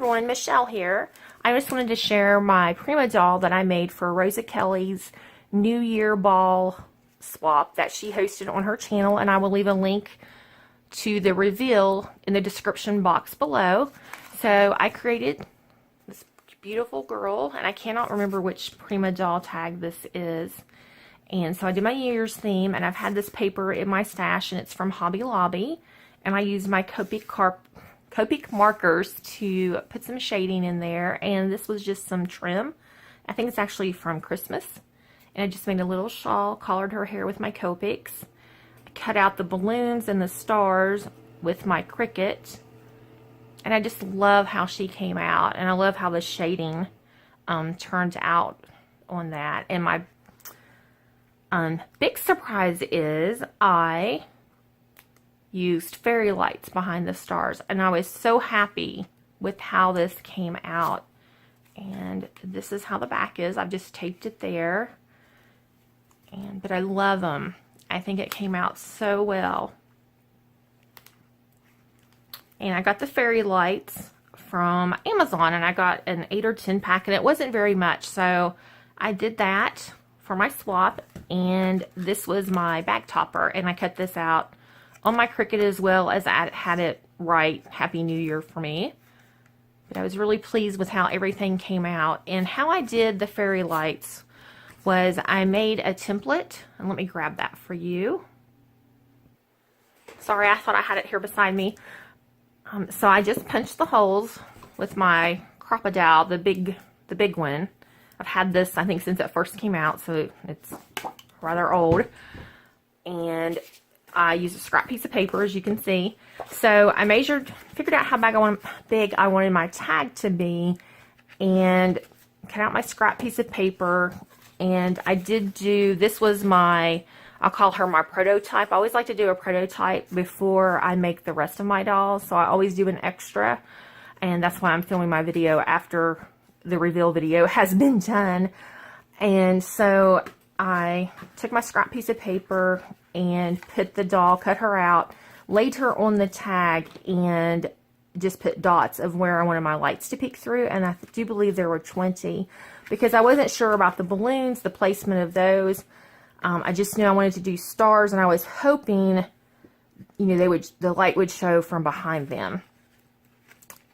everyone, Michelle here. I just wanted to share my Prima doll that I made for Rosa Kelly's New Year Ball swap that she hosted on her channel, and I will leave a link to the reveal in the description box below. So I created this beautiful girl, and I cannot remember which Prima doll tag this is. And so I did my New Year's theme, and I've had this paper in my stash, and it's from Hobby Lobby. And I used my Copic markers to put some shading in there, and this was just some trim. I think it's actually from Christmas. And I just made a little shawl, collared her hair with my Copics. I cut out the balloons and the stars with my Cricut. And I just love how she came out, and I love how the shading turned out on that. And my big surprise is I used fairy lights behind the stars, and I was so happy with how this came out. And this is how the back is. I've just taped it there, but I love them. I think it came out so well. And I got the fairy lights from Amazon, and I got an 8 or 10 pack, and it wasn't very much, so I did that for my swap. And this was my back topper, and I cut this out on my Cricut as well as I had it right. Happy New Year for me. But I was really pleased with how everything came out. And how I did the fairy lights was I made a template, and let me grab that for you. Sorry, I thought I had it here beside me. So I just punched the holes with my Crocodile, the big one. I've had this, I think, since it first came out, so it's rather old. And I used a scrap piece of paper, as you can see. So I figured out how big I wanted my tag to be, and cut out my scrap piece of paper. And I did this was I'll call her my prototype. I always like to do a prototype before I make the rest of my dolls, so I always do an extra. And that's why I'm filming my video after the reveal video has been done. And so I took my scrap piece of paper and put the doll, cut her out, laid her on the tag, and just put dots of where I wanted my lights to peek through. And I do believe there were 20, because I wasn't sure about the balloons, the placement of those. I just knew I wanted to do stars, and I was hoping, the light would show from behind them.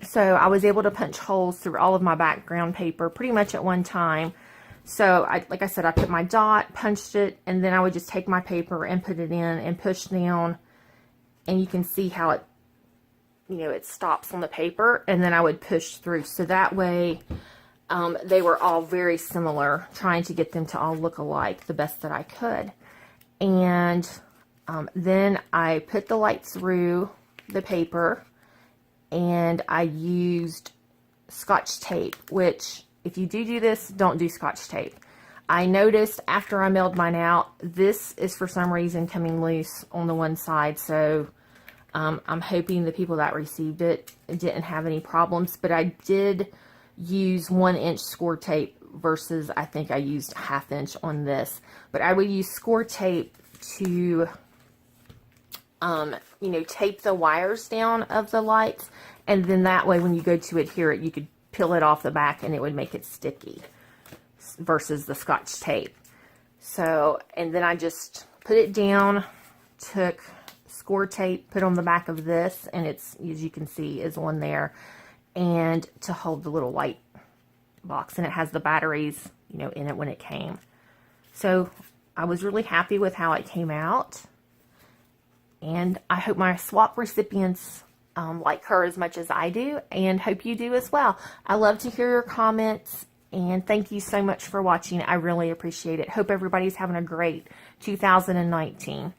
So I was able to punch holes through all of my background paper pretty much at one time. So like I said, I put my dot, punched it, and then I would just take my paper and put it in and push down, and you can see how it, it stops on the paper, and then I would push through. So that way, they were all very similar, trying to get them to all look alike the best that I could. And then I put the light through the paper, and I used Scotch tape, which, if you do this, don't do Scotch tape. I noticed after I mailed mine out, this is for some reason coming loose on the one side, so I'm hoping the people that received it didn't have any problems. But I did use 1-inch score tape versus I think I used 1/2 inch on this. But I would use score tape to tape the wires down of the lights, and then that way when you go to adhere it, you could peel it off the back and it would make it sticky versus the Scotch tape. So, and then I just put it down, took score tape, put on the back of this, and it's, as you can see, is on there, and to hold the little light box, and it has the batteries, in it when it came. So I was really happy with how it came out, and I hope my swap recipients like her as much as I do, and hope you do as well. I love to hear your comments, and thank you so much for watching. I really appreciate it. Hope everybody's having a great 2019.